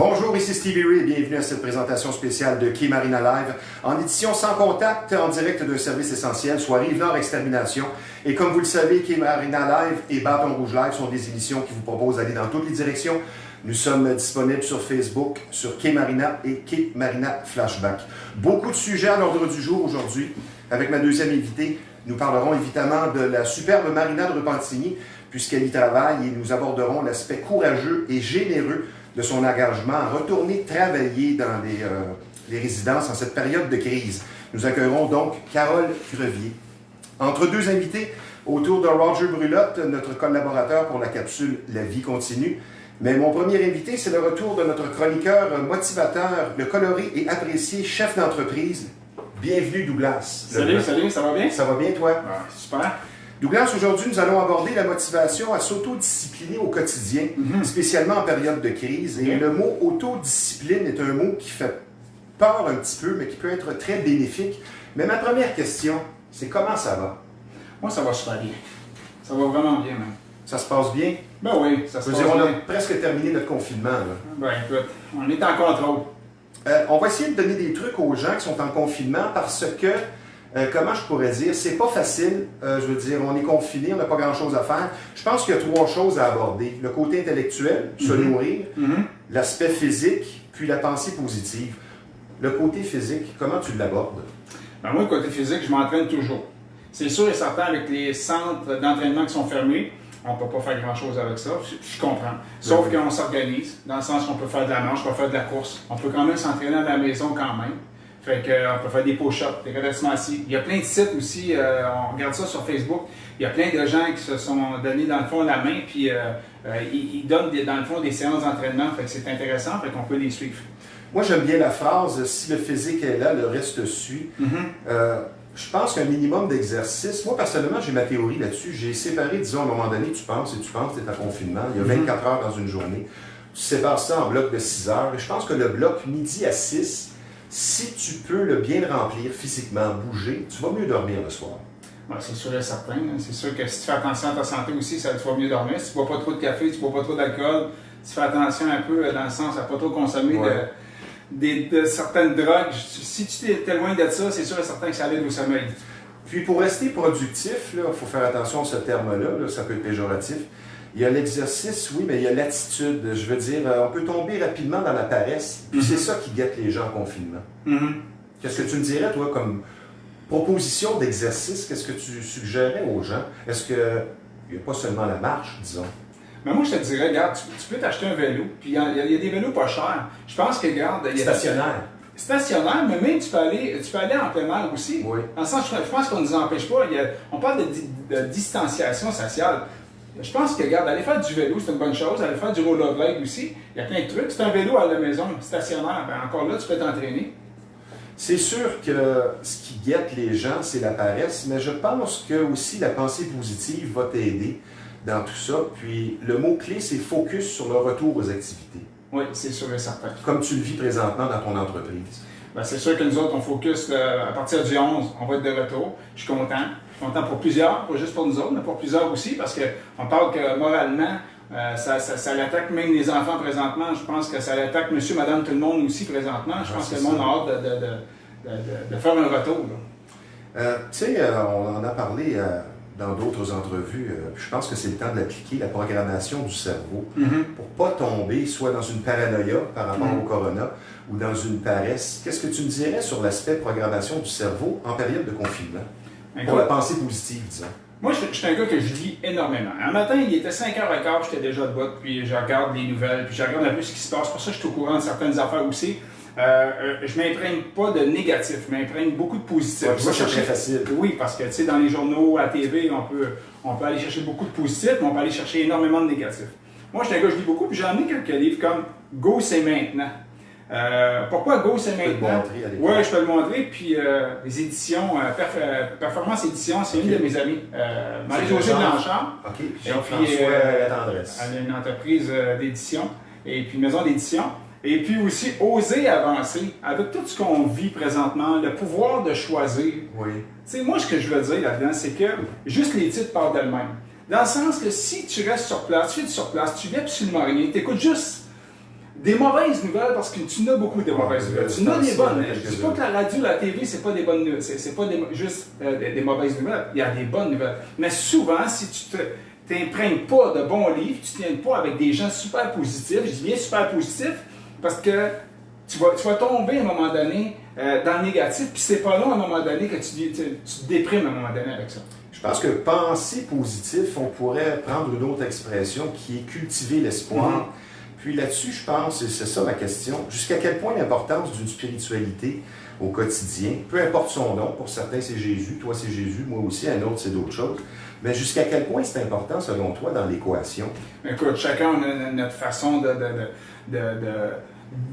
Bonjour, ici Stevie Ray et bienvenue à cette présentation spéciale de Quai Marina Live, en édition sans contact, en direct d'un service essentiel, soit Rive-Nord Extermination. Et comme vous le savez, Quai Marina Live et Bâton Rouge Live sont des émissions qui vous proposent d'aller dans toutes les directions. Nous sommes disponibles sur Facebook, sur Quai Marina et Quai Marina Flashback. Beaucoup de sujets à l'ordre du jour aujourd'hui. Avec ma deuxième invitée, nous parlerons évidemment de la superbe Marina de Repentigny, puisqu'elle y travaille, et nous aborderons l'aspect courageux et généreux de son engagement à retourner travailler dans les résidences en cette période de crise. Nous accueillerons donc Carole Crevier. Entre deux invités, autour de Roger Brulotte, notre collaborateur pour la capsule La vie continue. Mais mon premier invité, c'est le retour de notre chroniqueur motivateur, le coloré et apprécié chef d'entreprise. Bienvenue Douglas. Salut, ça va bien? Ça va bien, toi? Ah, super. Douglas, aujourd'hui, nous allons aborder la motivation à s'autodiscipliner au quotidien, spécialement en période de crise. Et le mot autodiscipline est un mot qui fait peur un petit peu, mais qui peut être très bénéfique. Mais ma première question, c'est comment ça va? Moi, ça va super bien. Ça va vraiment bien, même. Ça se passe bien? Ben oui, ça se passe On bien. a presque terminé notre confinement, là. Ben écoute, on est en contrôle. On va essayer de donner des trucs aux gens qui sont en confinement parce que, comment je pourrais dire, c'est pas facile. Je veux dire, on est confiné, on n'a pas grand-chose à faire. Je pense qu'il y a trois choses à aborder. Le côté intellectuel, se nourrir, l'aspect physique, puis la pensée positive. Le côté physique, comment tu l'abordes? Ben moi, le côté physique, je m'entraîne toujours. C'est sûr et certain, avec les centres d'entraînement qui sont fermés, on ne peut pas faire grand-chose avec ça, je comprends. Sauf qu'on s'organise, dans le sens qu'on peut faire de la marche, on peut faire de la course. On peut quand même s'entraîner à la maison quand même. Fait qu'on peut faire des push-ups, des redressements assis. Il y a plein de sites aussi, on regarde ça sur Facebook, il y a plein de gens qui se sont donnés dans le fond la main, puis ils donnent dans le fond des séances d'entraînement, fait que c'est intéressant, fait qu'on peut les suivre. Moi, j'aime bien la phrase « si le physique est là, le reste suit ». Je pense qu'un minimum d'exercice, moi personnellement, j'ai ma théorie là-dessus. J'ai séparé, disons, à un moment donné, tu penses, tu es en confinement, il y a 24 heures dans une journée. Tu sépares ça en bloc de 6 heures. Et je pense que le bloc midi à 6, si tu peux le bien remplir physiquement, bouger, tu vas mieux dormir le soir. Ouais, c'est sûr et certain. C'est sûr que si tu fais attention à ta santé aussi, tu vas mieux dormir. Si tu ne bois pas trop de café, tu ne bois pas trop d'alcool, tu fais attention un peu dans le sens à ne pas trop consommer de certaines drogues. Si tu es loin de ça, c'est sûr et certain que ça aide au sommeil. Puis pour rester productif, il faut faire attention à ce terme-là, ça peut être péjoratif. Il y a l'exercice, oui, mais il y a l'attitude. Je veux dire, on peut tomber rapidement dans la paresse, puis c'est ça qui guette les gens en confinement. Qu'est-ce que tu me dirais, toi, comme proposition d'exercice, qu'est-ce que tu suggérais aux gens? Est-ce qu'il n'y a pas seulement la marche, disons? Mais moi, je te dirais, regarde, tu peux t'acheter un vélo, puis il y a des vélos pas chers. Je pense que, regarde... Stationnaire. Stationnaire, mais même tu peux aller en plein air aussi. Oui. Dans le sens, je pense qu'on ne nous empêche pas. On parle de distanciation sociale. Je pense que, regarde, aller faire du vélo, c'est une bonne chose. Aller faire du rollerblade aussi, il y a plein de trucs. C'est un vélo à la maison, stationnaire. Ben, encore là, tu peux t'entraîner. C'est sûr que ce qui guette les gens, c'est la paresse, mais je pense que aussi la pensée positive va t'aider dans tout ça. Puis le mot-clé, c'est focus sur le retour aux activités. Oui, c'est sûr et certain. Comme tu le vis présentement dans ton entreprise. Ben, c'est sûr que nous autres, on focus à partir du 11, on va être de retour. Je suis content. Je suis content pour plusieurs, pas juste pour nous autres, mais pour plusieurs aussi, parce qu'on parle que moralement, ça l'attaque même les enfants présentement. Je pense que ça l'attaque monsieur, madame, tout le monde aussi présentement. Je pense que le monde a hâte de faire un retour. Tu sais, on en a parlé dans d'autres entrevues. Je pense que c'est le temps de l'appliquer, la programmation du cerveau, pour ne pas tomber soit dans une paranoïa par rapport au corona ou dans une paresse. Qu'est-ce que tu me dirais sur l'aspect programmation du cerveau en période de confinement? Pour la pensée positive, disons. Moi, je suis un gars que je lis énormément. Un matin, il était 5h15, j'étais déjà debout, puis je regarde les nouvelles, puis je regarde un peu ce qui se passe. Pour ça, je suis au courant de certaines affaires aussi. Je m'imprègne pas de négatif, je m'imprègne beaucoup de positif. Ouais, ça, c'est très facile. Oui, parce que tu sais, dans les journaux, à la TV, on peut aller chercher beaucoup de positif, mais on peut aller chercher énormément de négatif. Moi, je suis un gars, je lis beaucoup, puis j'ai emmené quelques livres comme Go, c'est maintenant. Pourquoi Go, c'est maintenant? Oui, je peux le montrer. Puis les éditions, Performance Édition, c'est une de mes amies, Marie-Josée Blanchard. OK, puis Jean-François Tendresse. Elle a une entreprise d'édition, et puis une maison d'édition. Et puis aussi, oser avancer avec tout ce qu'on vit présentement, le pouvoir de choisir. Oui. Tu sais, moi, ce que je veux dire là-dedans, c'est que juste les titres parlent d'elles-mêmes. Dans le sens que si tu restes sur place, tu fais sur place, tu vis absolument rien, tu écoutes juste des mauvaises nouvelles, parce que tu n'as beaucoup de mauvaises nouvelles. Tu n'as des bonnes. Je ne dis pas que la radio, la TV, c'est pas des bonnes nouvelles. C'est pas juste des mauvaises nouvelles. Il y a des bonnes nouvelles. Mais souvent, si tu t'imprègnes pas de bons livres, tu ne tiens pas avec des gens super positifs, je dis bien super positifs, parce que tu vas tomber à un moment donné dans le négatif, puis c'est pas long à un moment donné que tu te déprimes à un moment donné avec ça. Je pense que penser positif, on pourrait prendre une autre expression qui est cultiver l'espoir. Puis là-dessus, je pense, et c'est ça ma question, jusqu'à quel point l'importance d'une spiritualité au quotidien, peu importe son nom, pour certains c'est Jésus, toi c'est Jésus, moi aussi, un autre c'est d'autres choses, mais jusqu'à quel point c'est important selon toi dans l'équation? Écoute, chacun a notre façon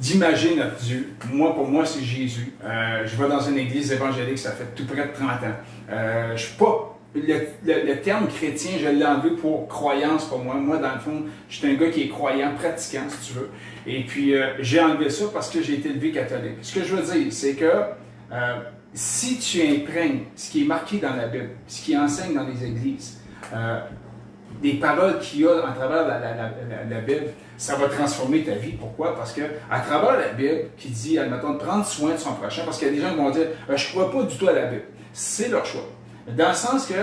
d'imaginer notre Dieu. Moi, pour moi, c'est Jésus. Je vais dans une église évangélique, ça fait tout près de 30 ans. Je suis pas... Le terme chrétien, je l'ai enlevé pour croyance pour moi. Moi, dans le fond, je suis un gars qui est croyant, pratiquant, si tu veux. Et puis, j'ai enlevé ça parce que j'ai été élevé catholique. Ce que je veux dire, c'est que si tu imprègnes ce qui est marqué dans la Bible, ce qui enseigne dans les églises, des paroles qu'il y a à travers la Bible, ça va transformer ta vie. Pourquoi? Parce que à travers la Bible, qui dit, admettons, de prendre soin de son prochain, parce qu'il y a des gens qui vont dire, je ne crois pas du tout à la Bible. C'est leur choix. Dans le sens que,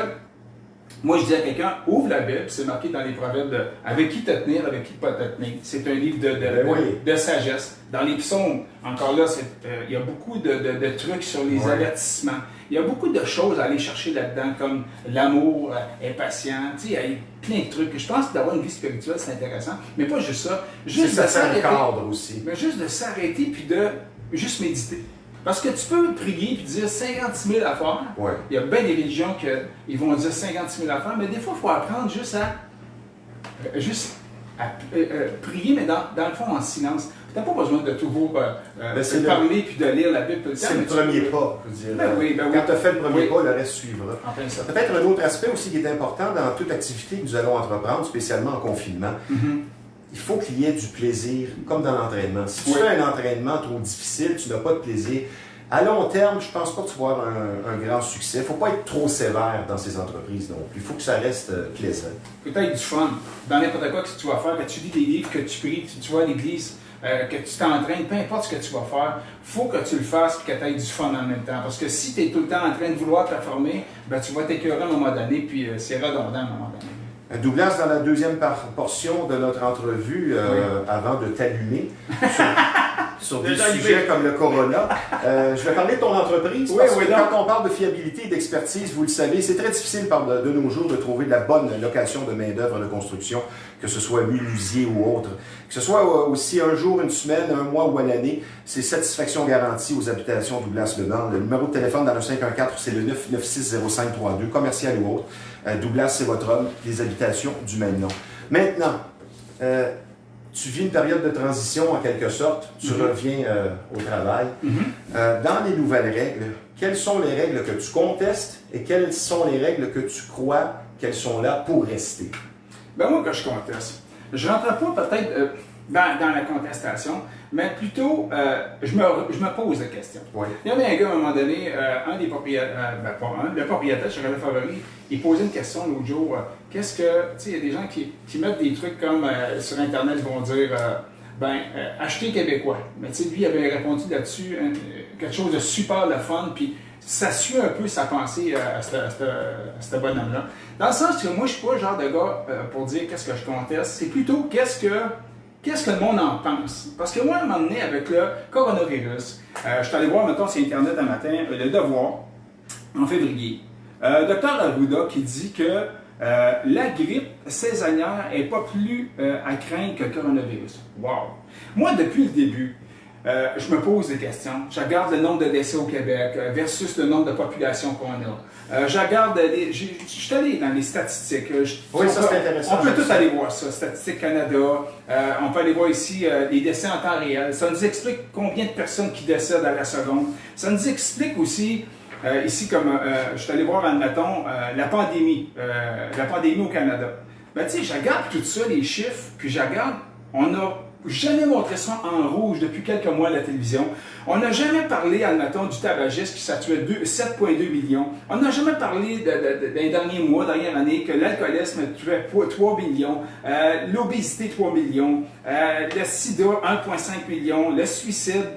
moi je dis à quelqu'un, ouvre la Bible, c'est marqué dans les proverbes de avec qui te tenir, avec qui pas te tenir. C'est un livre de sagesse. Dans les psaumes, encore là, il y a beaucoup de trucs sur les avertissements. Il y a beaucoup de choses à aller chercher là-dedans, comme l'amour, être patient. Tu sais, il y a plein de trucs. Je pense que d'avoir une vie spirituelle, c'est intéressant. Mais pas juste ça. Juste de s'arrêter. Cadre aussi. Mais juste de s'arrêter puis de juste méditer. Parce que tu peux prier et dire 56 000 affaires. Ouais. Il y a bien des religions qui vont dire 56 000 affaires, mais des fois, il faut apprendre juste à prier, mais dans le fond, en silence. Tu n'as pas besoin de toujours parler puis de lire la Bible tout le temps. C'est le premier pas, je veux dire. Ben oui. Quand tu as fait le premier pas, le reste suivra. Enfin, peut-être un autre aspect aussi qui est important dans toute activité que nous allons entreprendre, spécialement en confinement. Il faut qu'il y ait du plaisir, comme dans l'entraînement. Si tu fais un entraînement trop difficile, tu n'as pas de plaisir. À long terme, je ne pense pas que tu vas avoir un grand succès. Il ne faut pas être trop sévère dans ces entreprises non plus. Il faut que ça reste plaisant. Peut-être du fun. Dans n'importe quoi que tu vas faire, que tu lis des livres, que tu pries, tu vas à l'église, que tu t'entraînes, peu importe ce que tu vas faire, il faut que tu le fasses et que tu aies du fun en même temps. Parce que si tu es tout le temps en train de vouloir performer, ben, tu vas t'écœurer à un moment donné, puis c'est redondant à un moment donné. Douglas, dans la deuxième portion de notre entrevue, avant de t'allumer sur des sujets comme le Corona, je vais parler de ton entreprise parce que quand on parle de fiabilité et d'expertise, vous le savez, c'est très difficile de nos jours de trouver de la bonne location de main-d'œuvre de construction, que ce soit menuisier ou autre. Que ce soit aussi un jour, une semaine, un mois ou une année, c'est satisfaction garantie aux habitations Douglas Leblanc. Le numéro de téléphone dans le 514, c'est le 996-0532, commercial ou autre. Douglas, c'est votre homme, les habitations du même nom. Maintenant, tu vis une période de transition en quelque sorte, tu reviens au travail. Dans les nouvelles règles, quelles sont les règles que tu contestes et quelles sont les règles que tu crois qu'elles sont là pour rester? Ben moi, que je conteste. Je ne rentre pas peut-être dans la contestation, mais plutôt, je me pose des questions. Il y avait un gars, à un moment donné, un des propriétaires, le propriétaire chez Relais Favori, il posait une question l'autre jour. Qu'est-ce que, tu sais, il y a des gens qui mettent des trucs comme sur Internet, ils vont dire, acheter québécois. Mais tu sais, lui, il avait répondu là-dessus quelque chose de super le fun, puis ça suit un peu sa pensée à ce bonhomme-là. Dans le sens que moi, je ne suis pas le genre de gars pour dire qu'est-ce que je conteste, c'est plutôt qu'est-ce que le monde en pense. Parce que moi, à un moment donné, avec le coronavirus, je suis allé voir, mettons, sur Internet un matin, Le Devoir, en février. Dr Arruda qui dit que la grippe saisonnière n'est pas plus à craindre que le coronavirus. Wow! Moi, depuis le début, je me pose des questions. Je regarde le nombre de décès au Québec versus le nombre de population qu'on a. Je regarde, je suis allé dans les statistiques. Oui, ça c'est intéressant. On peut tout aller voir ça. Statistique Canada. On peut aller voir ici les décès en temps réel. Ça nous explique combien de personnes qui décèdent à la seconde. Ça nous explique aussi, ici, comme je suis allé voir, admettons, la pandémie au Canada. Ben, tu sais, je regarde tout ça, les chiffres, puis je regarde, on a jamais montré ça en rouge depuis quelques mois à la télévision. On n'a jamais parlé, admettons, du tabagisme qui ça tuait 7,2 millions. On n'a jamais parlé dans les derniers mois, dernière année, que l'alcoolisme tuait 3 millions, l'obésité 3 millions, le sida 1,5 million, le suicide.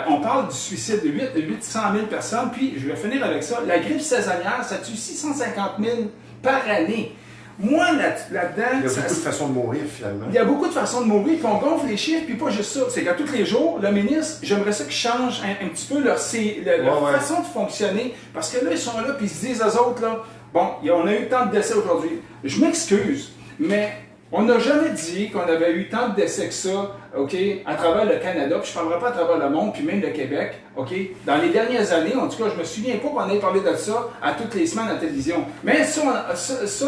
On parle du suicide de 800 000 personnes, puis je vais finir avec ça. La grippe saisonnière, ça tue 650 000 par année. Moi, là-dedans... Il y a beaucoup de façons de mourir, finalement. Il y a beaucoup de façons de mourir, puis on gonfle les chiffres, puis pas juste ça. C'est qu'à tous les jours, le ministre, j'aimerais ça qu'ils changent un petit peu leur façon de fonctionner, parce que là, ils sont là, puis ils se disent aux autres, là, bon, on a eu tant de décès aujourd'hui. Je m'excuse, mais... On n'a jamais dit qu'on avait eu tant de décès que ça, OK, à travers le Canada, puis je ne parlerai pas à travers le monde, puis même le Québec, OK. Dans les dernières années, en tout cas, je ne me souviens pas qu'on ait parlé de ça à toutes les semaines à la télévision. Mais ça,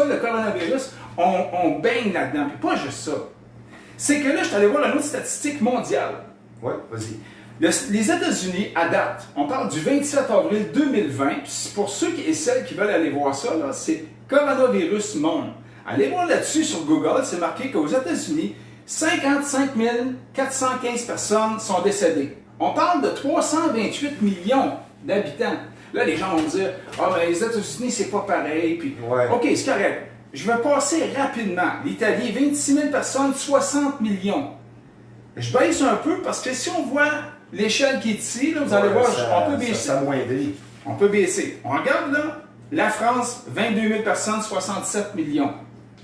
le coronavirus, on baigne là-dedans. Puis pas juste ça. C'est que là, je suis allé voir une autre statistique mondiale. Oui, vas-y. Les États-Unis, à date, on parle du 27 avril 2020, puis pour ceux et celles qui veulent aller voir ça, c'est Coronavirus Monde. Allez voir là-dessus sur Google, c'est marqué qu'aux États-Unis, 55 415 personnes sont décédées. On parle de 328 millions d'habitants. Là, les gens vont me dire « Ah, mais les États-Unis, c'est pas pareil. » Puis, OK, c'est correct. Je vais passer rapidement. L'Italie, 26 000 personnes, 60 millions. Je baisse un peu parce que si on voit l'échelle qui est ici, là, vous allez voir, on peut baisser. On peut baisser. On regarde là, la France, 22 000 personnes, 67 millions.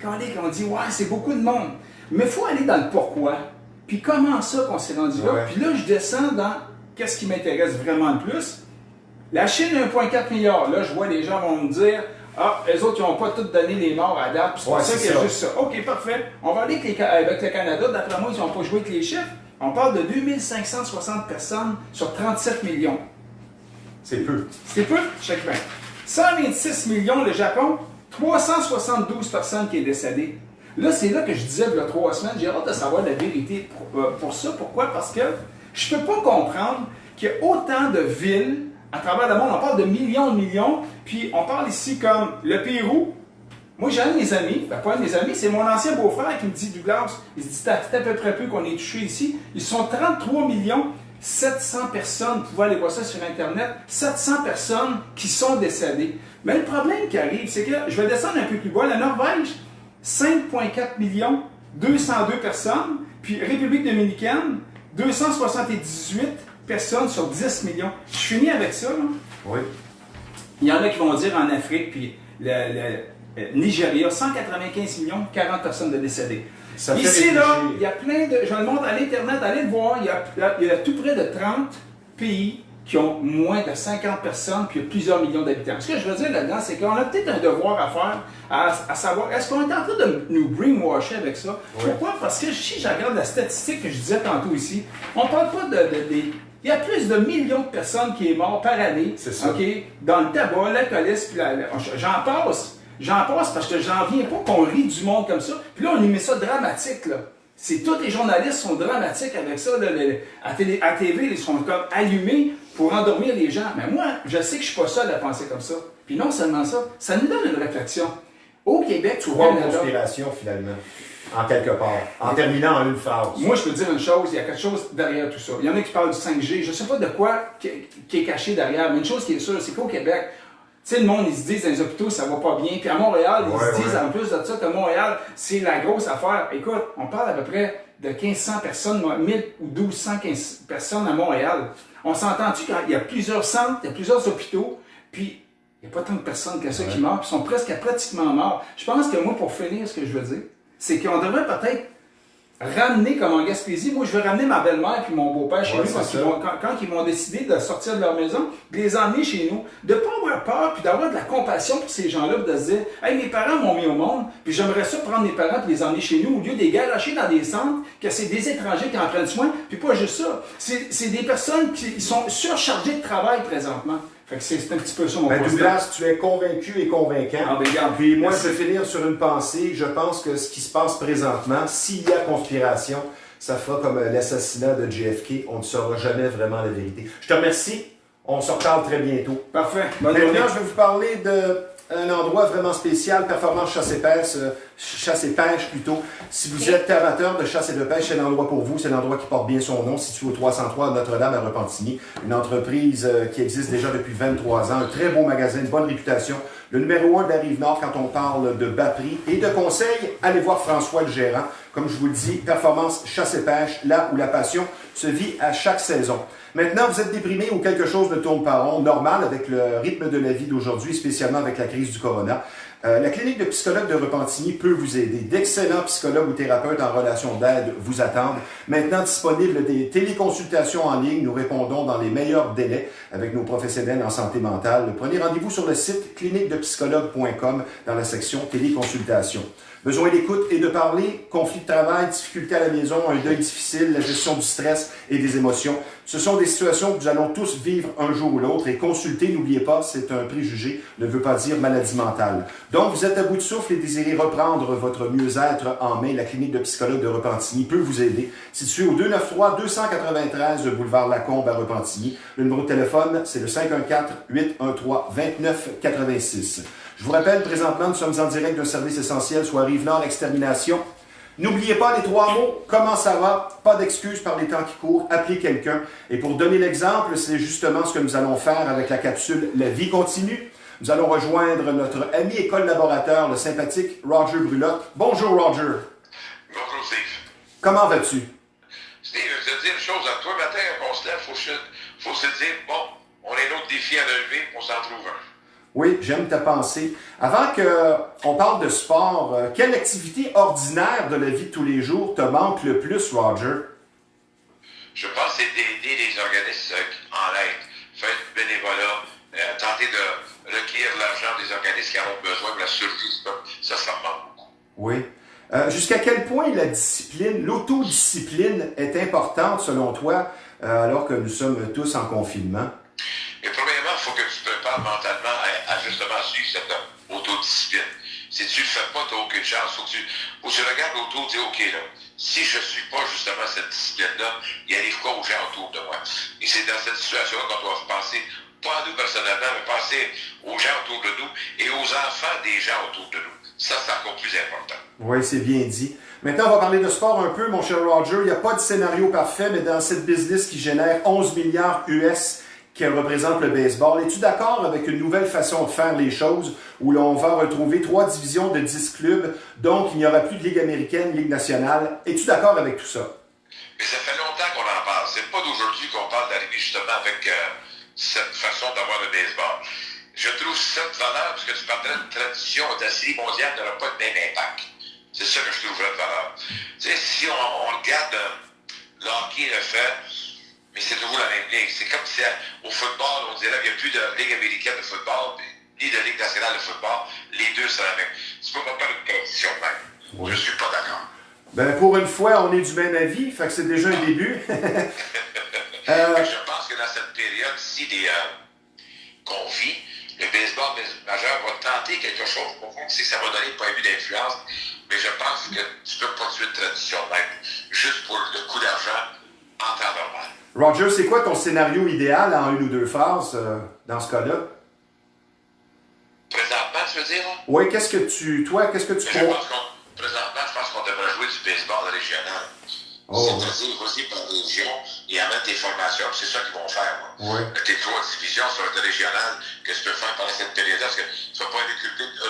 Quand on dit, ouais, c'est beaucoup de monde. Mais il faut aller dans le pourquoi. Puis comment ça qu'on s'est rendu là? Puis là, je descends dans qu'est-ce qui m'intéresse vraiment le plus. La Chine, 1,4 milliard. Là, je vois les gens vont me dire, ah, les autres, ils n'ont pas toutes donné les morts à date. C'est pour ça qu'il y a juste ça. OK, parfait. On va aller avec le Canada. D'après moi, ils n'ont pas joué avec les chiffres. On parle de 2560 personnes sur 37 millions. C'est peu. C'est peu? Check bien. 126 millions, le Japon. 372 personnes qui sont décédées. Là, c'est là que je disais, il y a 3 semaines, j'ai hâte de savoir la vérité pour ça. Pourquoi? Parce que je ne peux pas comprendre qu'il y ait autant de villes à travers le monde. On parle de millions, puis on parle ici comme le Pérou. Moi, j'ai un de mes amis, pas un de mes amis, c'est mon ancien beau-frère qui me dit, Douglas, il se dit, c'est à peu près peu qu'on est touché ici. Ils sont 33 millions. 700 personnes, vous pouvez aller voir ça sur Internet, 700 personnes qui sont décédées. Mais le problème qui arrive, c'est que, je vais descendre un peu plus bas, la Norvège, 5,4 millions, 202 personnes, puis République dominicaine, 278 personnes sur 10 millions. Je finis avec ça, là. Oui. Il y en a qui vont dire en Afrique, puis le Nigeria, 195 millions, 40 personnes de décédées. Ici, là, il y a plein de... Je le montre à l'Internet, allez le voir, il y a tout près de 30 pays qui ont moins de 50 personnes, puis il y a plusieurs millions d'habitants. Ce que je veux dire là-dedans, c'est qu'on a peut-être un devoir à faire, à savoir, est-ce qu'on est en train de nous brainwasher avec ça? Oui. Pourquoi? Parce que si je regarde la statistique que je disais tantôt ici, on ne parle pas il y a plus de millions de personnes qui sont mortes par année, okay, dans le tabac, l'alcoolisme, j'en passe. J'en passe parce que j'en viens pas qu'on rit du monde comme ça. Puis là, on y met ça dramatique, là. Tous les journalistes sont dramatiques avec ça. Là, à TV, ils sont comme allumés pour endormir les gens. Mais moi, je sais que je suis pas seul à penser comme ça. Puis non seulement ça, ça nous donne une réflexion. Au Québec, au Canada... une conspiration, finalement, en quelque part. En terminant en une phrase. Moi, je peux te dire une chose, il y a quelque chose derrière tout ça. Il y en a qui parlent du 5G. Je sais pas de quoi qui est caché derrière, mais une chose qui est sûre, c'est qu'au Québec... Tu sais, le monde, ils se disent dans les hôpitaux, ça va pas bien. Puis à Montréal, ils se disent en plus de ça que Montréal, c'est la grosse affaire. Écoute, on parle à peu près de 1500 personnes, 1000 ou 1215 personnes à Montréal. On s'entend-tu qu'il y a plusieurs centres, il y a plusieurs hôpitaux, puis il n'y a pas tant de personnes que ça qui meurent, puis ils sont presque pratiquement morts. Je pense que moi, pour finir, ce que je veux dire, c'est qu'on devrait peut-être ramener, comme en Gaspésie, moi je vais ramener ma belle-mère et mon beau-père chez nous quand ils vont décider de sortir de leur maison, de les emmener chez nous, de ne pas avoir peur puis d'avoir de la compassion pour ces gens-là, de se dire « Hey, mes parents m'ont mis au monde, puis j'aimerais ça prendre mes parents et les emmener chez nous au lieu de les garocher dans des centres, que c'est des étrangers qui en prennent soin, puis pas juste ça, c'est des personnes qui sont surchargées de travail présentement. » Fait que c'est un petit peu ça mon constat. Douglas, tu es convaincu et convaincant. Ah, ben, regarde, puis moi, je vais finir sur une pensée. Je pense que ce qui se passe présentement, s'il y a conspiration, ça fera comme l'assassinat de JFK. On ne saura jamais vraiment la vérité. Je te remercie. On se reparle très bientôt. Parfait. Maintenant, je vais vous parler un endroit vraiment spécial, Performance chasse et pêche plutôt. Si vous êtes amateur de chasse et de pêche, c'est l'endroit pour vous. C'est l'endroit qui porte bien son nom, situé au 303 Notre-Dame à Repentigny. Une entreprise qui existe déjà depuis 23 ans. Un très beau magasin, une bonne réputation. Le numéro 1 de la Rive-Nord quand on parle de bas prix et de conseils. Allez voir François le gérant. Comme je vous le dis, Performance chasse et pêche, là où la passion se vit à chaque saison. Maintenant, vous êtes déprimé ou quelque chose ne tourne pas rond, normal avec le rythme de la vie d'aujourd'hui, spécialement avec la crise du corona. La clinique de psychologue de Repentigny peut vous aider. D'excellents psychologues ou thérapeutes en relation d'aide vous attendent. Maintenant disponibles des téléconsultations en ligne, nous répondons dans les meilleurs délais avec nos professionnels en santé mentale. Prenez rendez-vous sur le site cliniquedepsychologue.com dans la section téléconsultation. Besoin d'écoute et de parler, conflit de travail, difficultés à la maison, un deuil difficile, la gestion du stress et des émotions. Ce sont des situations que nous allons tous vivre un jour ou l'autre et consulter, n'oubliez pas, c'est un préjugé, ne veut pas dire maladie mentale. Donc, vous êtes à bout de souffle et désirez reprendre votre mieux-être en main. La clinique de psychologue de Repentigny peut vous aider. Située au 293-293 boulevard Lacombe à Repentigny. Le numéro de téléphone, c'est le 514-813-2986. Je vous rappelle, présentement, nous sommes en direct d'un service essentiel, soit Rive-Nord Extermination. N'oubliez pas les 3 mots. Comment ça va? Pas d'excuses par les temps qui courent. Appelez quelqu'un. Et pour donner l'exemple, c'est justement ce que nous allons faire avec la capsule La vie continue. Nous allons rejoindre notre ami et collaborateur, le sympathique Roger Brulotte. Bonjour, Roger. Bonjour, Steve. Comment vas-tu? Steve, je te dis une chose. À toi, matin, on se lève, faut se dire, bon, on a un autre défi à relever, on s'en trouve un. Oui, j'aime ta pensée. Avant qu'on parle de sport, quelle activité ordinaire de la vie de tous les jours te manque le plus, Roger? Je pense que c'est d'aider les organismes en aide, faire du bénévolat, tenter de recueillir l'argent des organismes qui en ont besoin pour la survie du peuple. Ça me manque beaucoup. Oui. Jusqu'à quel point la discipline, l'autodiscipline est importante selon toi, alors que nous sommes tous en confinement? Et premièrement, il faut que tu te prépares mentalement à justement suivre cette autodiscipline. Si tu ne le fais pas, tu n'as aucune chance. Faut que tu regardes autour et dis, OK, là, si je ne suis pas justement cette discipline-là, il arrive quoi aux gens autour de moi? Et c'est dans cette situation-là qu'on doit penser, pas à nous personnellement, mais penser aux gens autour de nous et aux enfants des gens autour de nous. Ça, c'est encore plus important. Oui, c'est bien dit. Maintenant, on va parler de sport un peu, mon cher Roger. Il n'y a pas de scénario parfait, mais dans cette business qui génère 11 milliards US, qui représente le baseball. Es-tu d'accord avec une nouvelle façon de faire les choses où l'on va retrouver 3 divisions de 10 clubs, donc il n'y aura plus de Ligue américaine, Ligue nationale? Es-tu d'accord avec tout ça? Mais ça fait longtemps qu'on en parle. C'est pas d'aujourd'hui qu'on parle d'arriver justement avec cette façon d'avoir le baseball. Je trouve cette valeur, parce que tu parlerais d'une tradition de la série mondiale n'aura pas le même impact. C'est ça que je trouverais de valeur. Tu sais, si on regarde le hockey le fait, mais c'est toujours la même ligue. C'est comme si au football, on dirait qu'il n'y a plus de Ligue américaine de football, ni de Ligue nationale de football. Les deux sont la même. Tu peux pas faire une tradition même. Oui. Je ne suis pas d'accord. Ben, pour une fois, on est du même avis, fait que c'est déjà un début. Je pense que dans cette période-ci qu'on vit, le baseball majeur va tenter quelque chose. Pour voir si ça va donner un point de vue d'influence, mais je pense que tu peux poursuivre une tradition même, juste pour le coup d'argent en temps normal. Roger, c'est quoi ton scénario idéal en 1 ou 2 phrases dans ce cas-là? Présentement, tu veux dire? Oui, qu'est-ce que tu crois? Présentement, je pense qu'on devrait jouer du baseball régional. Oh. C'est-à-dire aussi par région et en mettre des formations, c'est ça qu'ils vont faire. Oui. Tes 3 divisions sur le régional que tu peux faire pendant cette période-là, parce que tu ne vas pas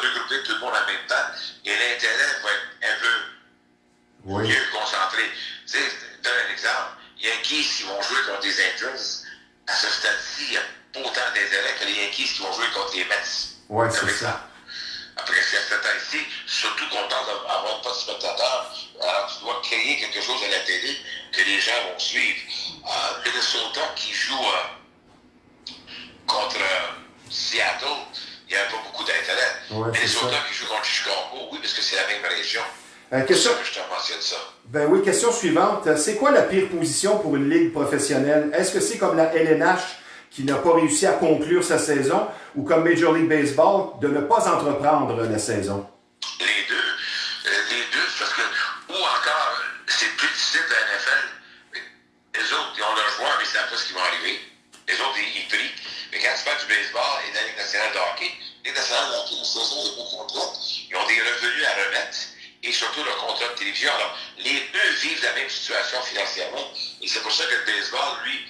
regrouper tout le monde en même temps et l'intérêt va être un peu mieux concentré. Tu sais, je donne un exemple. Yankees qui vont jouer contre des Angels, à ce stade-ci, il n'y a pas autant d'intérêt que les Yankees qui vont jouer contre les Mets. Oui, c'est ça. Après, à ce temps-ci, surtout qu'on parle d'avoir pas de spectateurs, alors tu dois créer quelque chose à la télé que les gens vont suivre. Minnesota qui joue contre Seattle, il n'y a pas beaucoup d'intérêt. Ouais, Minnesota qui joue contre Chicago, oui, parce que c'est la même région. Question... C'est ça que je te mentionne ça. Ben oui, question suivante. C'est quoi la pire position pour une ligue professionnelle? Est-ce que c'est comme la LNH qui n'a pas réussi à conclure sa saison ou comme Major League Baseball de ne pas entreprendre la saison? Les deux. Les deux, parce que, ou encore, c'est plus difficile de la NFL. Les autres, ils ont leurs joueurs, mais ils ne savent pas ce qui va arriver. Les autres, ils prient. Mais quand tu parles du baseball et de la Ligue nationale de hockey, Ligue nationale de hockey, la saison n'est pas complète. Ils ont des revenus à remettre et surtout le contrat de télévision. Alors, les deux vivent la même situation financièrement. Et c'est pour ça que le baseball, lui,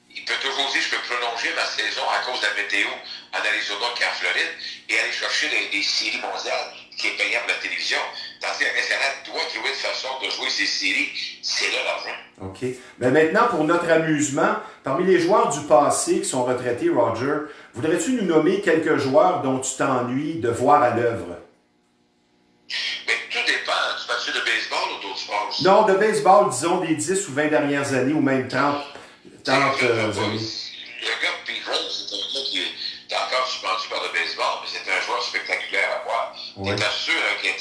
il peut toujours dire je peux prolonger ma saison à cause de la météo en Arizona qu'en Floride et aller chercher des séries mondiales qui est payant pour la télévision. Tandis que la nationale doit trouver une façon de jouer ces séries. C'est là l'argent. OK. Mais maintenant, pour notre amusement, parmi les joueurs du passé qui sont retraités, Roger, voudrais-tu nous nommer quelques joueurs dont tu t'ennuies de voir à l'œuvre? Mais tout dépend. Tu parles de baseball ou d'autres sports aussi? Non, de baseball, disons des 10 ou 20 dernières années, ou même 30 années. Le gars Pete Rose, c'est un gars qui est encore suspendu par le baseball, mais c'est un joueur spectaculaire à voir. Oui. T'es sûr qu'un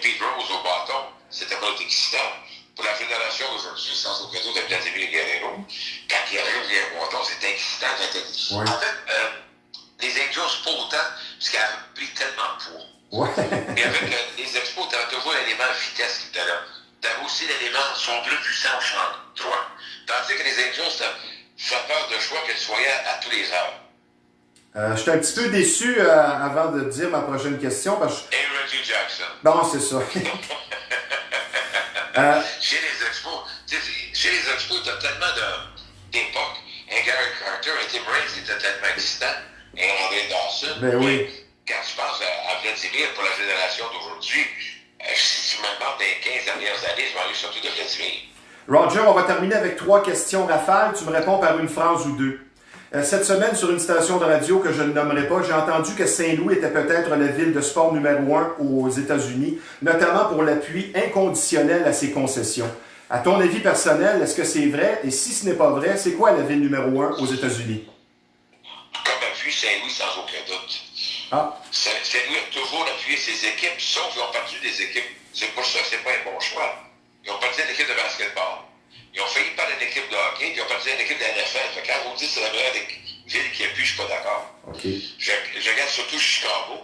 Pete Rose au bâton, c'était pas excitant. Pour la génération d'aujourd'hui, sans aucun doute, de Vladimir Guerrero, quand il arrive les bâtons, c'était excitant. Oui. En fait, les Angels, pas autant, parce qu'il a pris tellement de poids. Ouais. Et avec les Expos, tu avais toujours l'élément vitesse qui était là. Tu avais aussi l'élément son plus puissant au champ droit. Tandis que les Angels, ça fait peur de choix que tu voyais à tous les heures. Je suis un petit peu déçu avant de dire ma prochaine question. Parce que... Et Reggie Jackson. Bon, c'est ça. Chez les Expos, tu as tellement d'époques. Un Gary Carter, un Tim Raines était tellement excitant. Un André Dawson. Ben oui. Quand tu penses à Vladimir pour la génération d'aujourd'hui, si tu me demandes des 15 dernières années, je vais aller surtout de Vladimir. Roger, on va terminer avec 3 questions rafales. Tu me réponds par une phrase ou 2. Cette semaine, sur une station de radio que je ne nommerai pas, j'ai entendu que Saint-Louis était peut-être la ville de sport numéro 1 aux États-Unis, notamment pour l'appui inconditionnel à ses concessions. À ton avis personnel, est-ce que c'est vrai? Et si ce n'est pas vrai, c'est quoi la ville numéro 1 aux États-Unis? Comme appui, Saint-Louis, sans aucun doute. Ah. Saint-Louis a toujours appuyé ses équipes, sauf qu'ils ont perdu des équipes. C'est pour ça que c'est pas un bon choix. Ils ont perdu une équipe de basketball. Ils ont failli perdre une équipe de hockey, puis ils ont perdu une équipe de la NFL. Fait quand on dit que c'est la meilleure ville qui appuie, je suis pas d'accord. Okay. Je regarde surtout Chicago.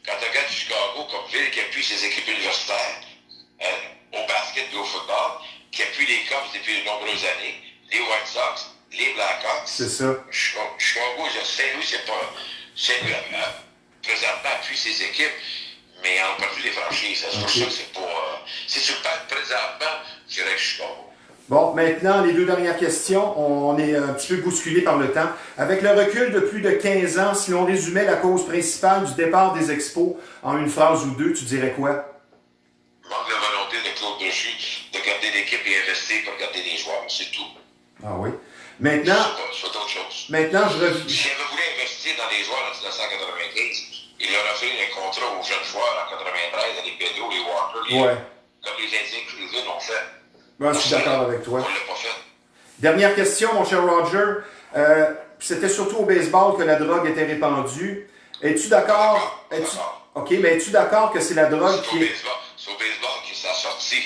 Quand tu regardes Chicago comme ville qui appuie ses équipes universitaires, au basket et au football, qui appuie les Cubs depuis de nombreuses années, les White Sox, les Blackhawks. C'est ça. Chicago, Saint-Louis, c'est pas... Saint-Louis, présentement, appuie ses équipes, mais ils ont perdu les franchises. C'est pour ça que c'est pas... si tu parles présentement, je dirais Chicago. Bon, maintenant, les 2 dernières questions. On est un petit peu bousculé par le temps. Avec le recul de plus de 15 ans, si l'on résumait la cause principale du départ des Expos en une phrase ou 2, tu dirais quoi? Manque de volonté de Claude Brochu de garder l'équipe et investir pour garder les joueurs. C'est tout. Ah oui. Maintenant, c'est d'autres choses. Maintenant, je reviens. S'il avait voulu investir dans les joueurs en 1995, il leur a fait un contrat aux jeunes joueurs en 93, les Pedro, les Walker, comme les Indiens Cleveland l'ont fait. Ben, je suis d'accord avec toi. On l'a pas fait. Dernière question, mon cher Roger. C'était surtout au baseball que la drogue était répandue. Es-tu d'accord? OK, mais es-tu d'accord que c'est la drogue qui est... C'est au baseball que ça a sorti.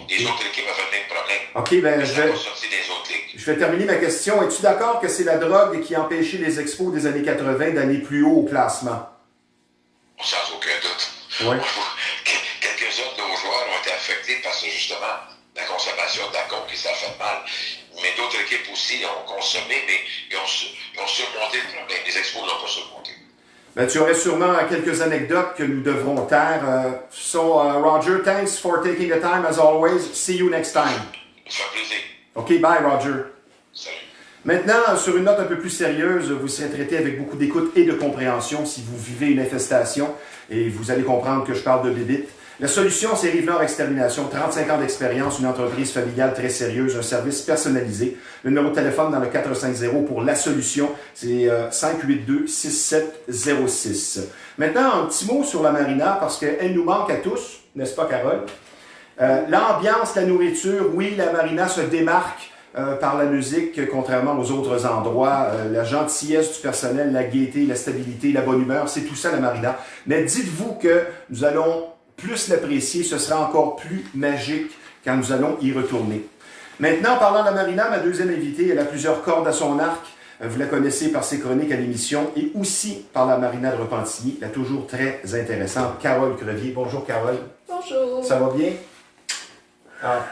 Les autres équipes avaient le même problème. OK, ben mais ça n'a pas sorti des autres ligues. Je vais terminer ma question. Es-tu d'accord que c'est la drogue qui a empêché les Expos des années 80 d'aller plus haut au classement? Sans aucun doute. Oui. Quelques-uns de nos joueurs ont été affectés parce que justement, la consommation d'alcool qui ça fait mal. Mais d'autres équipes aussi ont consommé, mais ils ont surmonté le problème. Les Expos ne l'ont pas surmonté. Ben, tu aurais sûrement quelques anecdotes que nous devrons taire. Roger, thanks for taking the time as always. See you next time. Ça fait plaisir. OK, bye Roger. Salut. Maintenant, sur une note un peu plus sérieuse, vous serez traité avec beaucoup d'écoute et de compréhension si vous vivez une infestation et vous allez comprendre que je parle de bébites. La solution, c'est Rive-Nord Extermination, 35 ans d'expérience, une entreprise familiale très sérieuse, un service personnalisé. Le numéro de téléphone dans le 450 pour la solution, c'est 582-6706. Maintenant, un petit mot sur la marina parce qu'elle nous manque à tous, n'est-ce pas Carole? L'ambiance, la nourriture, oui, la marina se démarque par la musique, contrairement aux autres endroits. La gentillesse du personnel, la gaieté, la stabilité, la bonne humeur, c'est tout ça la marina. Mais dites-vous que nous allons plus l'apprécier, ce sera encore plus magique quand nous allons y retourner. Maintenant, parlant de la marina, ma deuxième invitée, elle a plusieurs cordes à son arc. Vous la connaissez par ses chroniques à l'émission et aussi par la marina de Repentigny, la toujours très intéressante Carole Crevier. Bonjour Carole. Bonjour. Ça va bien? Ah,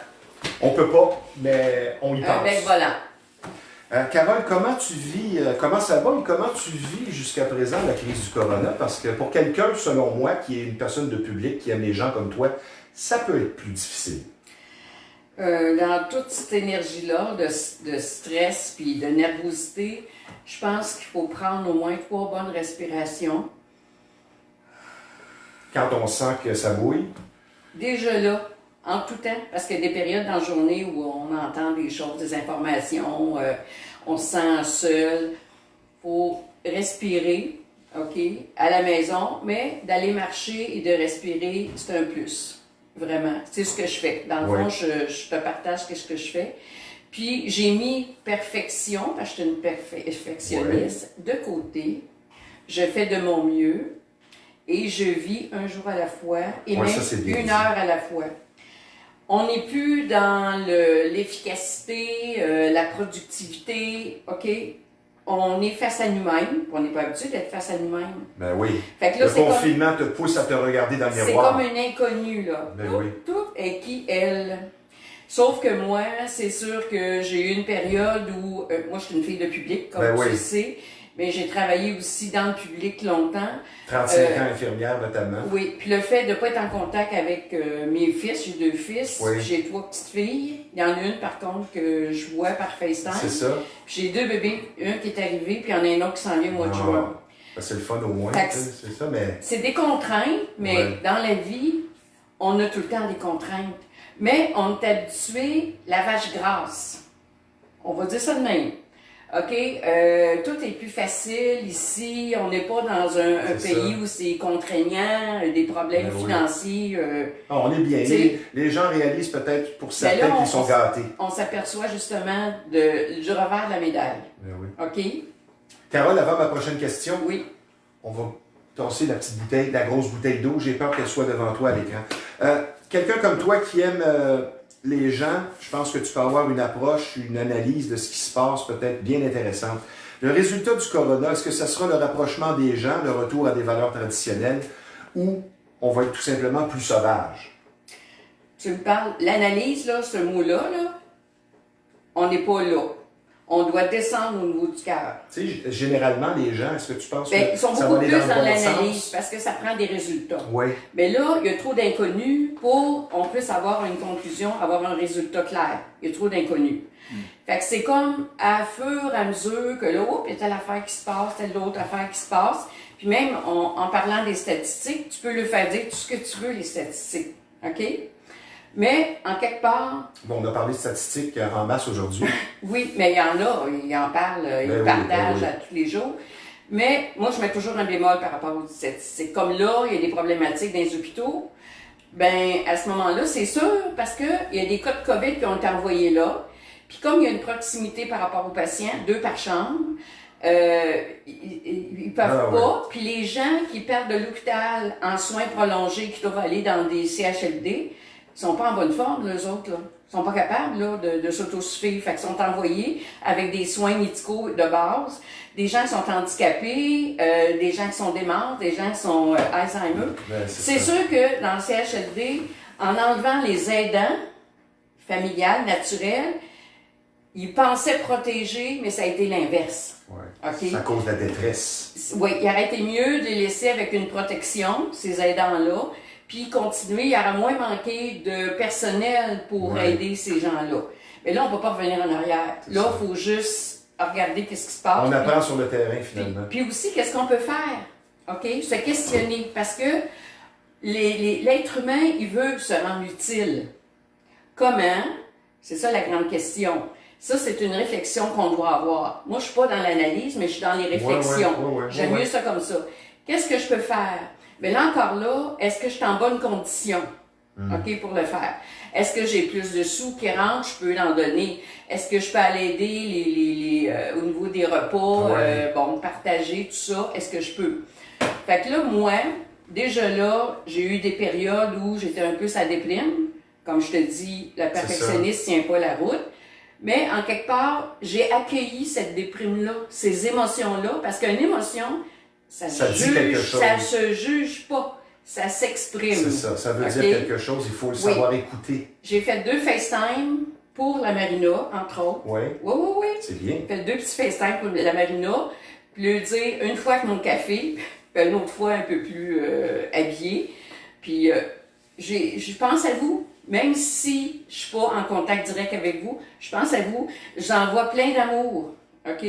on peut pas, mais on y pense. Avec volant. Carole, comment tu vis, comment ça va et comment tu vis jusqu'à présent la crise du corona? Parce que pour quelqu'un, selon moi, qui est une personne de public, qui aime les gens comme toi, ça peut être plus difficile. Dans toute cette énergie-là de stress puis de nervosité, je pense qu'il faut prendre au moins 3 bonnes respirations. Quand on sent que ça bouille? Déjà là, en tout temps, parce qu'il y a des périodes dans la journée où on entend des choses, des informations, on se sent seul. Il faut respirer, OK, à la maison, mais d'aller marcher et de respirer, c'est un plus. Vraiment. C'est ce que je fais. Dans le fond, je te partage ce que je fais. Puis, j'ai mis perfection, parce que je suis une perfectionniste, de côté. Je fais de mon mieux et je vis un jour à la fois et même une heure à la fois. On n'est plus dans l'efficacité, la productivité, OK? On est face à nous-mêmes, on n'est pas habitué d'être face à nous-mêmes. Ben oui. Fait que là, le confinement te pousse à te regarder dans le miroir. C'est comme une inconnue, là. Ben tout est qui, elle? Sauf que moi, c'est sûr que j'ai eu une période où, moi je suis une fille de public, comme tu le sais, mais j'ai travaillé aussi dans le public longtemps. 35 ans infirmière notamment. Oui, puis le fait de ne pas être en contact avec mes fils, j'ai 2 fils, j'ai 3 petites filles. Il y en a une par contre que je vois par FaceTime. C'est ça. Puis j'ai 2 bébés, un qui est arrivé, puis il y en a un autre qui s'en vient au mois de juin. Ben, c'est le fun au moins, c'est ça, mais... C'est des contraintes, mais dans la vie, on a tout le temps des contraintes. Mais on est habitué, la vache grasse. On va dire ça de même. OK? Tout est plus facile ici. On n'est pas dans un pays où c'est contraignant, des problèmes financiers. On est bien. Les gens réalisent peut-être pour certains qu'ils sont gâtés. On s'aperçoit justement du revers de la médaille. OK? Carole, avant ma prochaine question, on va tasser la petite bouteille, la grosse bouteille d'eau. J'ai peur qu'elle soit devant toi à l'écran. Quelqu'un comme toi qui aime les gens, je pense que tu peux avoir une approche, une analyse de ce qui se passe peut-être bien intéressante. Le résultat du corona, est-ce que ça sera le rapprochement des gens, le retour à des valeurs traditionnelles, ou on va être tout simplement plus sauvage? Tu me parles, l'analyse, là, ce mot-là, on n'est pas là. On doit descendre au niveau du cœur. Tu sais, généralement, les gens, est-ce que tu penses que ils sont ça beaucoup va aller plus dans dans le bon l'analyse sens? parce que ça prend des résultats. Oui. Mais là, il y a trop d'inconnus pour qu'on puisse avoir une conclusion, avoir un résultat clair. Il y a trop d'inconnus. Fait que c'est comme à fur et à mesure que là, il y a telle affaire qui se passe, telle autre affaire qui se passe. Puis même en parlant des statistiques, tu peux leur faire dire tout ce que tu veux, les statistiques. OK? Mais, en quelque part... Bon, on a parlé de statistiques en masse aujourd'hui. Oui, mais il y en a, ils en parlent, ils partagent à tous les jours. Mais moi, je mets toujours un bémol par rapport aux statistiques. Comme là, il y a des problématiques dans les hôpitaux. Ben, à ce moment-là, c'est sûr, parce qu'il y a des cas de COVID qui ont été envoyés là. Puis comme il y a une proximité par rapport aux patients, 2 par chambre, ils peuvent pas. Puis les gens qui perdent de l'hôpital en soins prolongés, qui doivent aller dans des CHLD, ils sont pas en bonne forme, eux autres, là. Ils sont pas capables, là, de s'autosuffire. Fait qu'ils sont envoyés avec des soins médicaux de base. Des gens qui sont handicapés, des gens qui sont déments, des gens qui sont Alzheimer. C'est sûr que dans le CHLD, en enlevant les aidants familiales, naturels, ils pensaient protéger, mais ça a été l'inverse. Okay? C'est à cause de la détresse. Oui, il aurait été mieux de les laisser avec une protection, ces aidants-là, puis continuer. Il y aurait moins manqué de personnel pour aider ces gens-là. Mais là, on ne peut pas revenir en arrière. Là, il faut juste regarder qu'est-ce qui se passe. On apprend sur le terrain, finalement. Puis aussi, qu'est-ce qu'on peut faire? OK? Se questionner. Parce que l'être humain, il veut se rendre utile. Comment? C'est ça la grande question. Ça, c'est une réflexion qu'on doit avoir. Moi, je ne suis pas dans l'analyse, mais je suis dans les réflexions. J'aime mieux ça comme ça. Qu'est-ce que je peux faire? Mais là encore là, est-ce que je suis en bonne condition? OK, pour le faire. Est-ce que j'ai plus de sous qui rentrent? Je peux en donner. Est-ce que je peux aller aider au niveau des repas, partager, tout ça? Est-ce que je peux? Fait que là, moi, déjà là, j'ai eu des périodes où j'étais un peu sa déprime. Comme je te dis, le perfectionniste ne tient pas la route. Mais en quelque part, j'ai accueilli cette déprime-là, ces émotions-là, parce qu'une émotion, ça se juge pas, ça s'exprime. C'est ça, ça veut dire quelque chose, il faut le savoir écouter. J'ai fait 2 FaceTime pour la marina, entre autres. Oui. Oui, oui, oui. C'est bien. Fait 2 petits FaceTime pour la marina, puis lui dire une fois avec mon café, puis une autre fois un peu plus habillé. Puis je pense à vous, même si je suis pas en contact direct avec vous, je pense à vous, j'envoie plein d'amour, OK?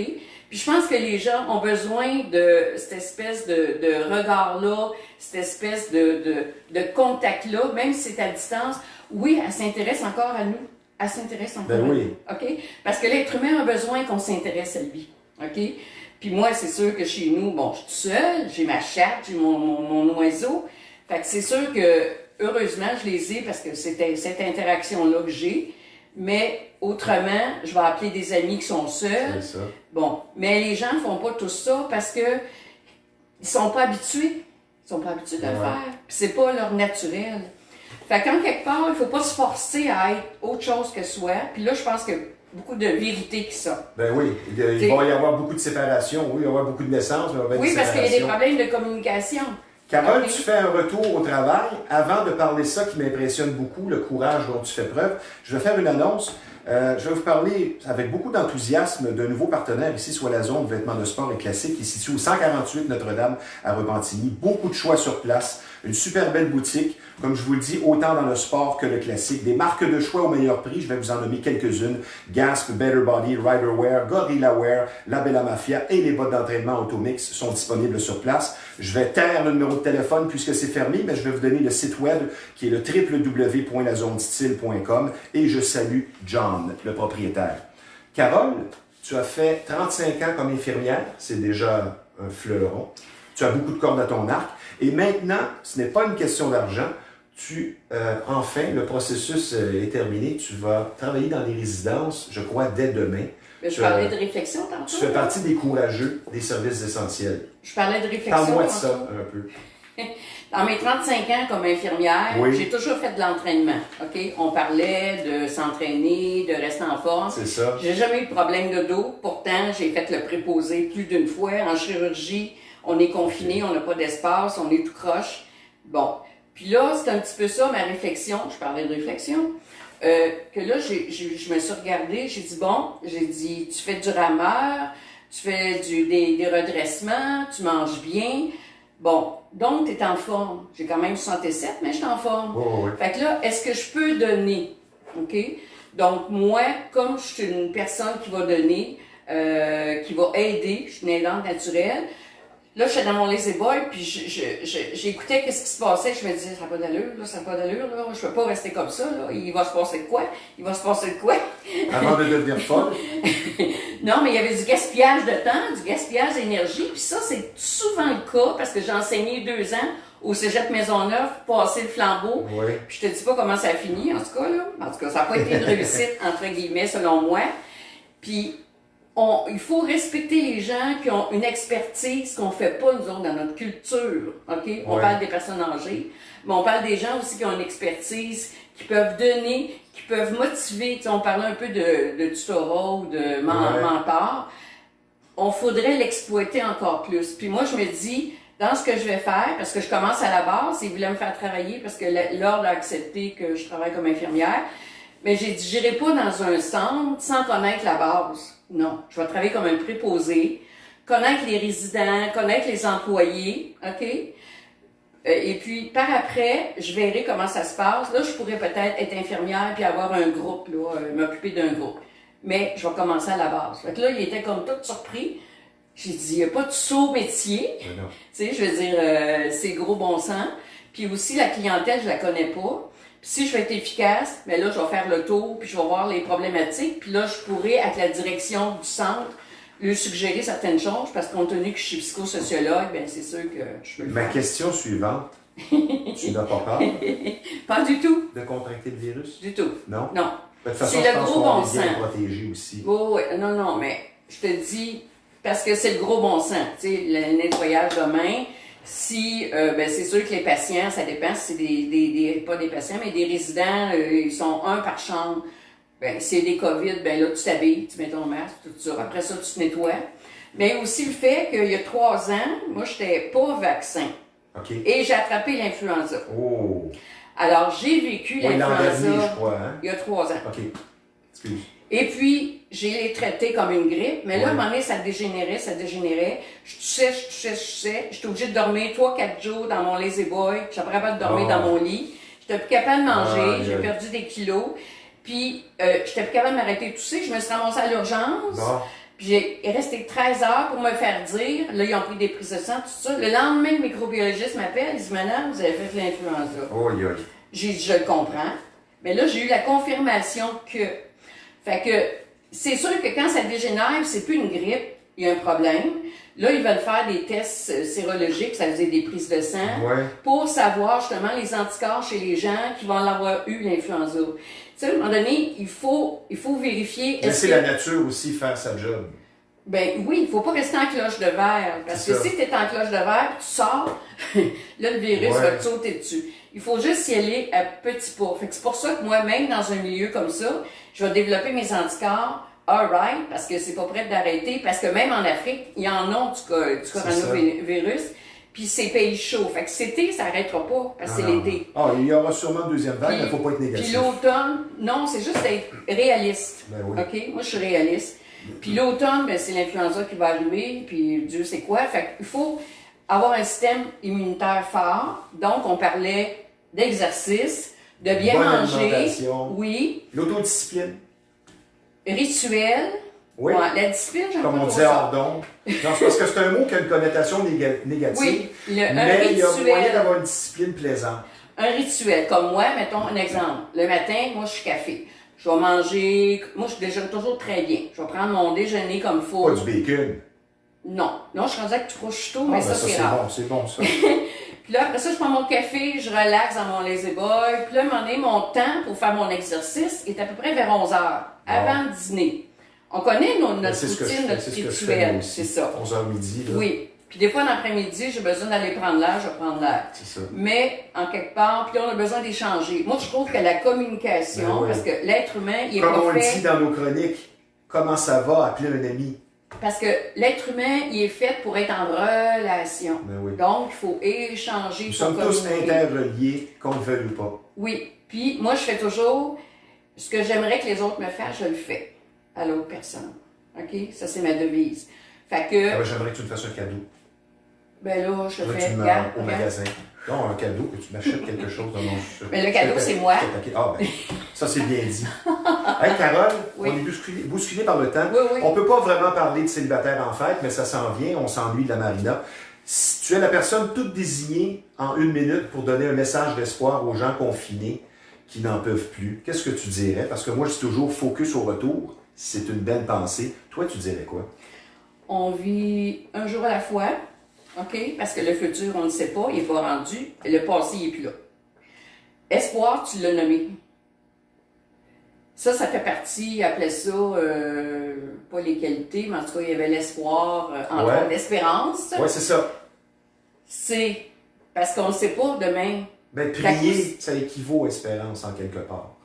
Puis je pense que les gens ont besoin de cette espèce de regard-là, cette espèce de contact-là, même si c'est à distance. Oui, elle s'intéresse encore à nous. Elle s'intéresse encore à oui. nous, OK? Parce que l'être humain a besoin qu'on s'intéresse à lui, OK? Puis moi, c'est sûr que chez nous, bon, je suis toute seule, j'ai ma chatte, j'ai mon oiseau. Fait que c'est sûr que, heureusement, je les ai parce que c'était cette interaction-là que j'ai. Mais autrement, je vais appeler des amis qui sont seuls. C'est ça. Bon, mais les gens font pas tout ça parce que ils sont pas habitués. Ils sont pas habitués de le faire. Puis c'est pas leur naturel. Fait qu'en quelque part, il faut pas se forcer à être autre chose que soi. Puis là, je pense que beaucoup de vérité qui sont. Ben oui, il va y avoir beaucoup de séparation, oui, il va y avoir beaucoup de naissances, mais il va y avoir Oui, des parce qu'il y a des séparations. problèmes de communication. Carole, Ok. tu fais un retour au travail. Avant de parler de ça qui m'impressionne beaucoup, le courage dont tu fais preuve, je vais faire une annonce. Je vais vous parler avec beaucoup d'enthousiasme d'un nouveau partenaire ici, soit la zone vêtements de sport et classiques, qui est située au 148 Notre-Dame à Repentigny. Beaucoup de choix sur place, une super belle boutique. Comme je vous le dis, autant dans le sport que le classique. Des marques de choix au meilleur prix, je vais vous en nommer quelques-unes. Gasp, Better Body, Rider Wear, Gorilla Wear, La Bella Mafia et les bottes d'entraînement Automix sont disponibles sur place. Je vais taire le numéro de téléphone puisque c'est fermé, mais je vais vous donner le site web qui est le www.lazonestyle.com et je salue John, le propriétaire. Carole, tu as fait 35 ans comme infirmière, c'est déjà un fleuron. Tu as beaucoup de cordes à ton arc. Et maintenant, ce n'est pas une question d'argent. Enfin, le processus est terminé. Tu vas travailler dans les résidences, je crois, dès demain. Mais je parlais de réflexion tantôt. Tu fais partie des courageux des services essentiels. Je parlais de réflexion. Parle-moi de tantôt. ça un peu. Dans mes 35 ans comme infirmière, Oui. j'ai toujours fait de l'entraînement. OK? On parlait de s'entraîner, de rester en forme. C'est ça. J'ai jamais eu de problème de dos. Pourtant, j'ai fait le préposé plus d'une fois. En chirurgie, on est confiné, on n'a pas d'espace, on est tout croche. Bon. Puis là, c'est un petit peu ça ma réflexion. Je parlais de réflexion. Que là, je me suis regardée, j'ai dit, bon, tu fais du rameur, tu fais des redressements, tu manges bien. Bon, donc, tu es en forme. J'ai quand même 67, mais je suis en forme. Oh, oui. Fait que là, est-ce que je peux donner? OK? Donc, moi, comme je suis une personne qui va donner, qui va aider, je suis une aidante naturelle, là, je suis dans mon lazy boy, puis j'écoutais qu'est-ce qui se passait. Je me disais, ça n'a pas d'allure, là, ça n'a pas d'allure, là. Je peux pas rester comme ça, là. Il va se passer de quoi? Il va se passer de quoi? Avant de devenir folle. Non, mais il y avait du gaspillage de temps, du gaspillage d'énergie, puis ça, c'est souvent le cas, parce que j'ai enseigné 2 ans au Cégep Maisonneuve, passé le flambeau. Oui. Puis je te dis pas comment ça a fini, en tout cas, là. En tout cas, ça n'a pas été une réussite, entre guillemets, selon moi. Puis, il faut respecter les gens qui ont une expertise qu'on fait pas, nous autres, dans notre culture, OK? On Ouais. parle des personnes âgées, mais on parle des gens aussi qui ont une expertise, qui peuvent donner, qui peuvent motiver. Tu sais, on parlait un peu de tutorat ou de mentor. On faudrait l'exploiter encore plus. Puis moi, je me dis, dans ce que je vais faire, parce que je commence à la base, ils voulaient me faire travailler parce que l'ordre a accepté que je travaille comme infirmière, mais j'ai dit, j'irai pas dans un centre sans connaître la base. Non, je vais travailler comme un préposé, connaître les résidents, connaître les employés, OK? Et puis, par après, je verrai comment ça se passe. Là, je pourrais peut-être être infirmière puis avoir un groupe, là, m'occuper d'un groupe. Mais je vais commencer à la base. Fait que là, il était comme tout surpris. J'ai dit, il n'y a pas de saut métier. Mais non. Tu sais, je veux dire, c'est gros bon sens. Puis aussi, la clientèle, je la connais pas. Puis si je vais être efficace, mais là, je vais faire le tour, puis je vais voir les problématiques. Puis là, je pourrais, avec la direction du centre, lui suggérer certaines choses, parce que compte tenu que je suis psychosociologue, ben c'est sûr que je peux le Ma faire. question suivante. Tu n'as pas peur Pas du tout, de contracter le virus? du tout. Non? Non. De toute façon, C'est je le pense gros qu'on bon est bien sens. protégé aussi. Oui, non, mais je te dis, parce que c'est le gros bon sens, tu sais, le nettoyage de main. Si, ben c'est sûr que les patients, ça dépend si c'est pas des patients, mais des résidents, ils sont un par chambre. Ben, si c'est des COVID, ben là, tu t'habilles, tu mets ton masque, tout ça. Après ça, tu te nettoies. Mais aussi le fait qu'il y a 3 ans, moi, j'étais pas vaccin. OK. Et j'ai attrapé l'influenza. Oh! Alors, j'ai vécu Oui, l'an dernier, l'influenza je crois, hein? il y a 3 ans. OK. Excuse. Et puis, j'ai les traités comme une grippe, mais là, à un moment donné, ça dégénérait. Je toussais. J'étais obligée de dormir 3-4 jours dans mon lazy boy. J'étais pas capable de dormir dans mon lit. J'étais plus capable de manger. J'ai perdu des kilos. Puis, j'étais plus capable de m'arrêter de tousser. Je me suis ramassée à l'urgence. Puis, j'ai resté 13 heures pour me faire dire. Là, ils ont pris des prises de sang, tout ça. Le lendemain, le microbiologiste m'appelle. Il dit, madame, vous avez fait l'influenza. J'ai dit, je le comprends. Mais là, j'ai eu la confirmation que. Fait que, c'est sûr que quand ça dégénère, c'est plus une grippe, il y a un problème. Là, ils veulent faire des tests sérologiques, ça faisait des prises de sang, pour savoir justement les anticorps chez les gens qui vont avoir eu l'influenza. Tu sais, à un moment donné, il faut vérifier. Laisser la nature aussi faire sa job. Ben oui, il faut pas rester en cloche de verre. Parce que si tu es en cloche de verre, tu sors, là, le virus va te sauter dessus. Il faut juste y aller à petits pas. Fait que c'est pour ça que moi, même dans un milieu comme ça, je vais développer mes anticorps, alright, parce que c'est pas prêt d'arrêter, parce que même en Afrique, il y en a du coronavirus, puis c'est pays chaud. Fait que cet été, ça n'arrêtera pas, parce que c'est l'été. Il y aura sûrement une deuxième vague, mais il ne faut pas être négatif. Puis l'automne, non, c'est juste être réaliste. OK? Moi, je suis réaliste. Puis l'automne, ben, c'est l'influenza qui va arriver, puis Dieu sait quoi. Fait qu'il faut avoir un système immunitaire fort. Donc, on parlait d'exercice, de bien manger. Oui. L'autodiscipline. Rituel. Oui. Ouais, la discipline, j'aime pas comme on trop disait hors d'onde. Non, c'est parce que c'est un mot qui a une connotation négative. Oui, mais il y a moyen d'avoir une discipline plaisante. Un rituel, comme moi, mettons un exemple. Le matin, moi, je suis café. Je vais manger. Moi, je déjeune toujours très bien. Je vais prendre mon déjeuner comme il faut. Pas du bacon. Non. Non, je suis rendue avec du prosciutto, mais ça, c'est rare. C'est bon, ça. Puis là, après ça, je prends mon café, je relaxe dans mon lazy boy. Puis là, à un moment donné, mon temps pour faire mon exercice est à peu près vers 11 h, avant le dîner. On connaît notre routine, notre rituel, c'est ça. 11h midi, là. Oui. Puis des fois, dans l'après-midi, j'ai besoin d'aller prendre l'air, je vais prendre l'air. C'est ça. Mais, en quelque part, puis on a besoin d'échanger. Moi, je trouve que la communication, parce que l'être humain, il est comme pas on fait... le dit dans nos chroniques, comment ça va, appeler un ami. Parce que l'être humain, il est fait pour être en relation. Donc, il faut échanger. Nous sommes tous interreliés, qu'on le veuille ou pas. Oui. Puis, moi, je fais toujours ce que j'aimerais que les autres me fassent, je le fais à l'autre personne. OK? Ça, c'est ma devise. Fait que... j'aimerais que tu me fasses un cadeau. Ben là, je le fais. Tu au magasin. Non, un cadeau, que tu m'achètes quelque chose dans mon... Mais le cadeau, c'est moi. Ça, c'est bien dit. Hey, Carole, on est bousculé par le temps. On ne peut pas vraiment parler de célibataire en fête, mais ça s'en vient, on s'ennuie de la marina. Si tu es la personne toute désignée en 1 minute pour donner un message d'espoir aux gens confinés qui n'en peuvent plus, qu'est-ce que tu dirais? Parce que moi, je dis toujours focus au retour. C'est une belle pensée. Toi, tu dirais quoi? On vit un jour à la fois. OK? Parce que le futur, on ne sait pas, il n'est pas rendu. Le passé, il n'est plus là. Espoir, tu l'as nommé. Ça fait partie, appelait ça, pas les qualités, mais en tout cas, il y avait l'espoir, entre autres, l'espérance. Oui, c'est ça. C'est parce qu'on ne sait pas demain. Ben, prier, ça équivaut à espérance en quelque part.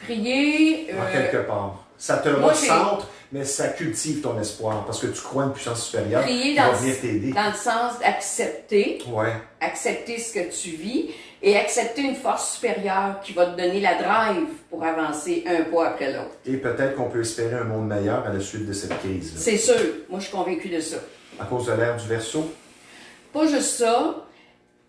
Prier... en quelque part. Ça te recentre, mais ça cultive ton espoir parce que tu crois à une puissance supérieure qui va venir t'aider. Dans le sens d'accepter, accepter ce que tu vis et accepter une force supérieure qui va te donner la drive pour avancer un pas après l'autre. Et peut-être qu'on peut espérer un monde meilleur à la suite de cette crise-là. C'est sûr. Moi, je suis convaincue de ça. À cause de l'ère du Verseau? Pas juste ça.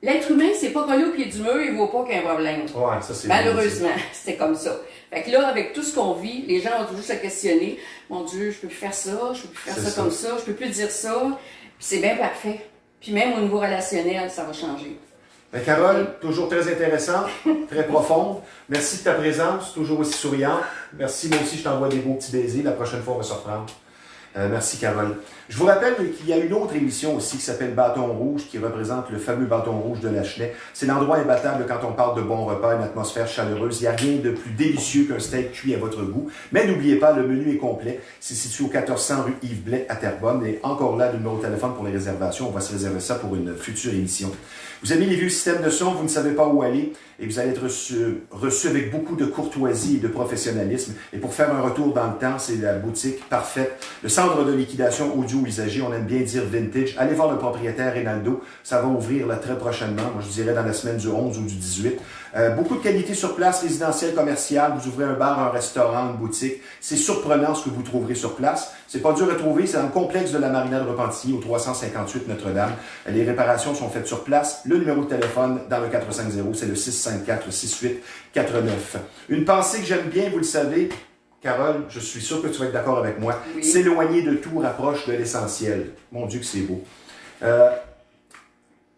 L'être humain, c'est pas collé au pied du mur, il ne voit pas qu'il y a un problème. Ouais, ça, c'est malheureusement, c'est comme ça. Fait que là, avec tout ce qu'on vit, les gens vont toujours se questionner. Mon Dieu, je peux plus faire ça, je peux plus faire ça comme ça, je peux plus dire ça. Puis c'est bien parfait. Puis même au niveau relationnel, ça va changer. Ben, Carole, toujours très intéressante, très profonde. Merci de ta présence, toujours aussi souriante. Merci, moi aussi, je t'envoie des beaux petits baisers. La prochaine fois, on va se reprendre. Merci, Carole. Je vous rappelle qu'il y a une autre émission aussi qui s'appelle Bâton Rouge, qui représente le fameux bâton rouge de Lachenay. C'est l'endroit imbattable quand on parle de bons repas, une atmosphère chaleureuse. Il n'y a rien de plus délicieux qu'un steak cuit à votre goût. Mais n'oubliez pas, le menu est complet. C'est situé au 1400 rue Yves Blais à Terrebonne. Et encore là, le numéro de téléphone pour les réservations. On va se réserver ça pour une future émission. Vous aimez les vieux systèmes de son, vous ne savez pas où aller et vous allez être reçu avec beaucoup de courtoisie et de professionnalisme. Et pour faire un retour dans le temps, c'est la boutique parfaite. Le centre de liquidation audio-usager, on aime bien dire vintage. Allez voir le propriétaire Reynaldo, ça va ouvrir là, très prochainement. Moi, je dirais dans la semaine du 11 ou du 18. Beaucoup de qualité sur place, résidentiel, commercial. Vous ouvrez un bar, un restaurant, une boutique. C'est surprenant ce que vous trouverez sur place. C'est pas dur à trouver. C'est dans le complexe de la Marina de Repentigny, au 358 Notre-Dame. Les réparations sont faites sur place. Le numéro de téléphone dans le 450, c'est le 654-6849. Une pensée que j'aime bien, vous le savez, Carole, je suis sûr que tu vas être d'accord avec moi. Oui. S'éloigner de tout rapproche de l'essentiel. Mon Dieu que c'est beau.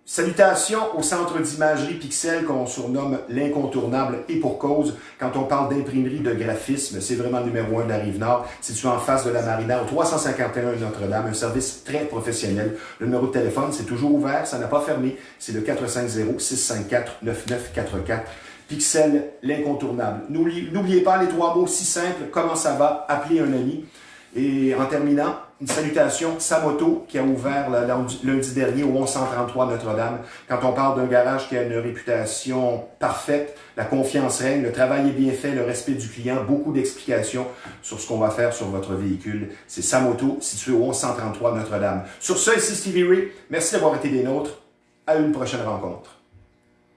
Salutations au centre d'imagerie Pixel qu'on surnomme l'incontournable et pour cause. Quand on parle d'imprimerie de graphisme, c'est vraiment le numéro 1 de la Rive-Nord, situé en face de la Marina, au 351 Notre-Dame, un service très professionnel. Le numéro de téléphone, c'est toujours ouvert, ça n'a pas fermé, c'est le 450-654-9944. Pixel, l'incontournable. N'oubliez pas les 3 mots si simples, comment ça va, appelez un ami. Et en terminant, une salutation, Samoto, qui a ouvert lundi dernier au 1133 Notre-Dame. Quand on parle d'un garage qui a une réputation parfaite, la confiance règne, le travail est bien fait, le respect du client, beaucoup d'explications sur ce qu'on va faire sur votre véhicule. C'est Samoto, situé au 1133 Notre-Dame. Sur ce, ici Stevie Ray. Merci d'avoir été des nôtres. À une prochaine rencontre.